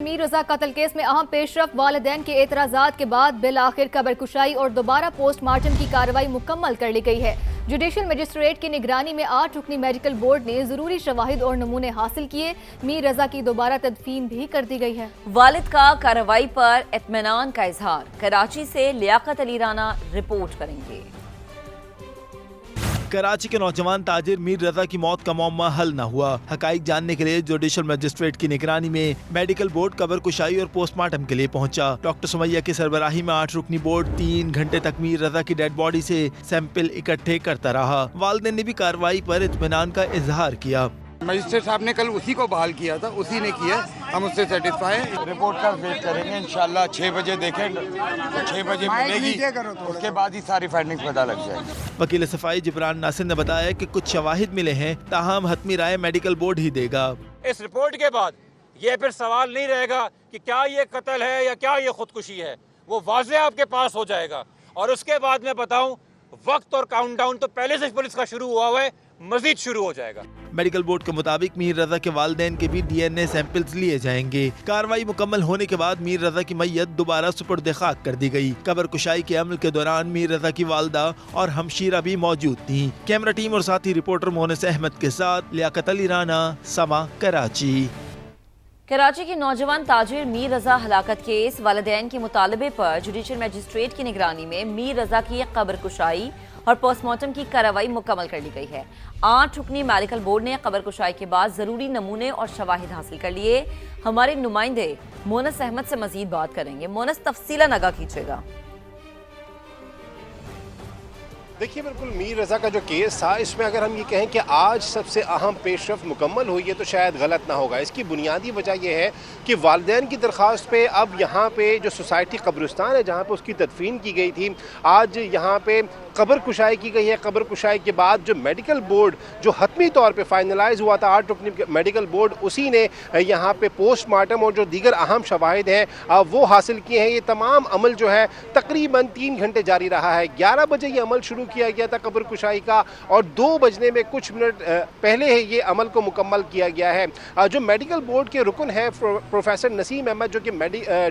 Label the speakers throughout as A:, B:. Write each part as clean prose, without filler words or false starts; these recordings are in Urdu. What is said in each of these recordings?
A: میر رضا قتل کیس میں اہم پیش رفت، والدین کے اعتراضات کے بعد بالآخر قبر کشائی اور دوبارہ پوسٹ مارٹم کی کارروائی مکمل کر لی گئی ہے۔ جوڈیشل مجسٹریٹ کی نگرانی میں 8 رکنی میڈیکل بورڈ نے ضروری شواہد اور نمونے حاصل کیے۔ میر رضا کی دوبارہ تدفین بھی کر دی گئی ہے۔
B: والد کا کارروائی پر اطمینان کا اظہار، کراچی سے لیاقت علی رانا رپورٹ کریں گے۔
C: کراچی کے نوجوان تاجر میر رضا کی موت کا معمہ حل نہ ہوا۔ حقائق جاننے کے لیے جوڈیشل مجسٹریٹ کی نگرانی میں میڈیکل بورڈ قبر کشائی اور پوسٹ مارٹم کے لیے پہنچا۔ ڈاکٹر سمیہ کی سربراہی میں 8 رکنی بورڈ 3 گھنٹے تک میر رضا کی ڈیڈ باڈی سے سیمپل اکٹھے کرتا رہا۔ والدین نے بھی کارروائی پر اطمینان کا اظہار کیا۔
D: مجسٹریٹ صاحب نے کل اسی کو بحال کیا تھا، اسی نے کیا، ہم اس سے سیٹسفائی ہیں۔ رپورٹ کا ویٹ کریں گے انشاءاللہ 6 بجے دیکھیں تو 6 بجے ملے گی، اس کے بعد ہی ساری فائنڈنگ پتہ لگ جائے گی۔
C: وکیل صفائی جبران ناصر نے بتایا کہ کچھ شواہد ملے ہیں، تاہم حتمی رائے میڈیکل بورڈ ہی دے گا۔
E: اس رپورٹ کے بعد یہ پھر سوال نہیں رہے گا کہ کیا یہ قتل ہے یا کیا یہ خودکشی ہے، وہ واضح آپ کے پاس ہو جائے گا۔ اور اس کے بعد میں بتاؤں، وقت اور کاؤنٹ ڈاؤن تو پہلے سے پولیس کا شروع ہوا ہے، مزید شروع ہو جائے گا۔
C: میڈیکل بورڈ کے مطابق میر رضا کے والدین کے بھی ڈی این اے سیمپلز لیے جائیں گے۔ کارروائی مکمل ہونے کے بعد میر رضا کی میت دوبارہ سپرد خاک کر دی گئی۔ قبر کشائی کے عمل کے دوران میر رضا کی والدہ اور ہمشیرہ بھی موجود تھیں۔ کیمرہ ٹیم اور ساتھی رپورٹر مونس احمد کے ساتھ لیاقت علی رانا، سما، کراچی۔
B: کراچی کے نوجوان تاجر میر رضا ہلاکت کیس، والدین کے مطالبے پر جوڈیشل مجسٹریٹ کی نگرانی میں میر رضا کی قبر کشائی اور پوسٹ مارٹم کی کارروائی مکمل کر لی گئی ہے۔ 8 رکنی میڈیکل بورڈ نے قبر کشائی کے بعد ضروری نمونے اور شواہد حاصل کر لیے۔ ہمارے نمائندے مونس احمد سے مزید بات کریں گے۔ مونس، تفصیلاً آگاہ کیجیے گا۔
F: دیکھیے، بالکل میر رضا کا جو کیس تھا، اس میں اگر ہم یہ کہیں کہ آج سب سے اہم پیش رفت مکمل ہوئی ہے تو شاید غلط نہ ہوگا۔ اس کی بنیادی وجہ یہ ہے کہ والدین کی درخواست پہ اب یہاں پہ جو سوسائٹی قبرستان ہے جہاں پہ اس کی تدفین کی گئی تھی، آج یہاں پہ قبر کشائی کی گئی ہے۔ قبر کشائی کے بعد جو میڈیکل بورڈ جو حتمی طور پہ فائنلائز ہوا تھا 8 رکنی میڈیکل بورڈ، اسی نے یہاں پہ پوسٹ مارٹم اور جو دیگر اہم شواہد ہیں وہ حاصل کیے ہیں۔ یہ تمام عمل جو ہے تقریباً 3 گھنٹے جاری رہا ہے۔ 11 بجے یہ عمل شروع کیا گیا تھا قبر کشائی کا، اور 2 بجنے میں کچھ منٹ پہلے یہ عمل کو مکمل کیا گیا ہے۔ جو میڈیکل بورڈ کے رکن ہیں پروفیسر نسیم احمد، جو کہ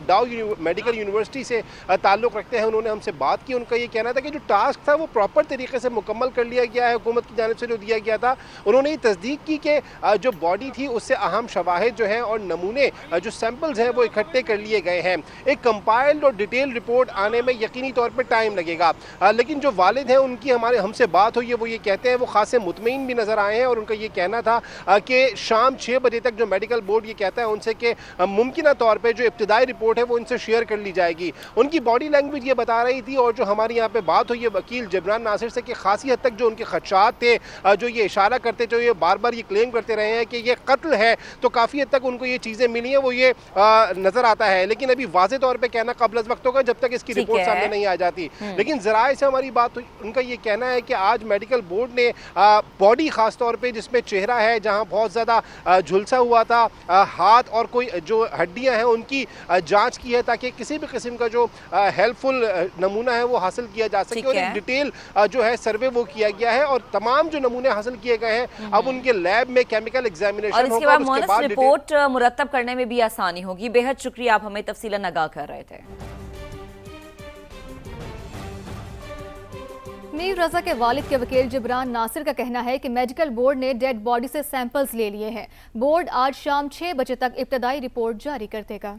F: ڈاؤ میڈیکل یونیورسٹی سے تعلق رکھتے ہیں، انہوں نے ہم سے بات کی۔ ان کا یہ کہنا تھا کہ جو ٹاسک تھا وہ پراپر طریقے سے مکمل کر لیا گیا ہے، حکومت کی جانب سے جو دیا گیا تھا۔ انہوں نے یہ تصدیق کی کہ جو باڈی تھی اس سے اہم شواہد جو ہیں اور نمونے جو سیمپلز ہیں وہ اکٹھے کر لیے گئے ہیں۔ ایک کمپائلڈ اور ڈیٹیل رپورٹ آنے میں یقینی طور پر ٹائم لگے گا، لیکن جو والد ہیں ان کی ہم سے بات ہوئی ہے، وہ یہ کہتے ہیں، وہ خاصے مطمئن بھی نظر آئے ہیں، اور ان کا یہ کہنا تھا کہ شام 6 بجے تک جو میڈیکل بورڈ یہ کہتا ہے ان سے کہ ممکنہ طور پہ جو ابتدائی رپورٹ ہے وہ ان سے شیئر کر لی جائے گی۔ ان کی باڈی لینگویج یہ بتا رہی تھی، اور جو ہماری یہاں پہ بات ہوئی ہے وکیل جبران ناصر سے، کہ خاصی حد تک جو ان کے خدشات تھے، جو یہ اشارہ کرتے جو یہ بار بار یہ کلیم کرتے رہے ہیں کہ یہ قتل ہے، تو کافی حد تک ان کو یہ چیزیں ملی ہیں، وہ یہ نظر آتا ہے، لیکن ابھی واضح طور پہ کہنا قبل از وقت ہوگا جب تک اس کی رپورٹ سامنے نہیں آ جاتی۔ لیکن ذرائع سے ہماری بات ہوئی، ان کا یہ کہنا ہے کہ آج میڈیکل بورڈ نے باڈی خاص طور پہ جس میں چہرہ ہے جہاں بہت زیادہ جھلسا ہوا تھا، ہاتھ اور کوئی جو ہڈیاں ہیں ان کی جانچ کی ہے، تاکہ کسی بھی قسم کا جو ہیلپ فل نمونہ ہے وہ حاصل کیا جا سکے، اور ایک ڈیٹیل جو ہے سروے وہ کیا گیا ہے، اور تمام جو نمونے حاصل کیے گئے ہیں اب ان کے لیب میں کیمیکل ایگزامینیشن ہوگا، اور اس کے بعد
B: رپورٹ مرتب کرنے میں بھی آسانی ہوگی۔ بے حد شکریہ، آپ ہمیں تفصیلاً آگاہ کر رہے تھے۔
A: میر رضا کے والد کے وکیل جبران ناصر کا کہنا ہے کہ میڈیکل بورڈ نے ڈیڈ باڈی سے سیمپلز لے لیے ہیں۔ بورڈ آج شام 6 بجے تک ابتدائی رپورٹ جاری کر دے گا۔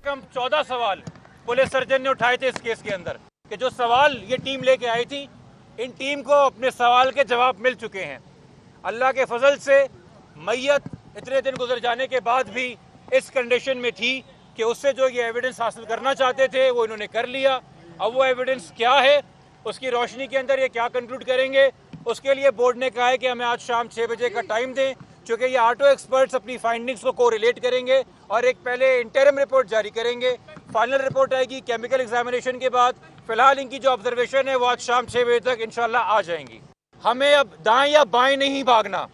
E: کم 14 سوال پولیس سرجن نے اٹھائے تھے اس کیس کے اندر، کہ جو سوال یہ ٹیم لے کے آئی تھی، ان ٹیم کو اپنے سوال کے جواب مل چکے ہیں۔ اللہ کے فضل سے میت اتنے دن گزر جانے کے بعد بھی اس کنڈیشن میں تھی کہ اس سے جو یہ ایویڈنس حاصل کرنا چاہتے تھے وہ انہوں نے کر لیا۔ اب وہ ایویڈنس کیا ہے، اس کی روشنی کے اندر یہ کیا کنکلوڈ کریں گے، اس کے لیے بورڈ نے کہا ہے کہ ہمیں آج شام 6 بجے کا ٹائم دیں، چونکہ یہ آٹو ایکسپرٹس اپنی فائنڈنگز کو کوریلیٹ کریں گے اور ایک پہلے انٹرم رپورٹ جاری کریں گے۔ فائنل رپورٹ آئے گی کیمیکل ایگزامینیشن کے بعد۔ فی الحال ان کی جو آبزرویشن ہے وہ آج شام 6 بجے تک انشاءاللہ آ جائیں گی۔ ہمیں اب دائیں یا بائیں نہیں بھاگنا،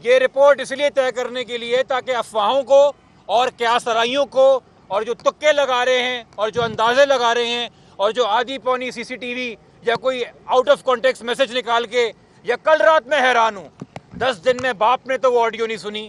E: یہ رپورٹ اس لیے طے کرنے کے لیے تاکہ افواہوں کو اور قیاس آرائیوں کو اور جو تکے لگا رہے ہیں اور جو اندازے لگا رہے ہیں اور جو آدھی پونی سی سی ٹی وی یا کوئی آؤٹ آف کانٹیکس میسج نکال کے، یا کل رات میں حیران ہوں 10 دن میں باپ نے تو وہ آڈیو نہیں سنی،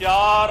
G: 4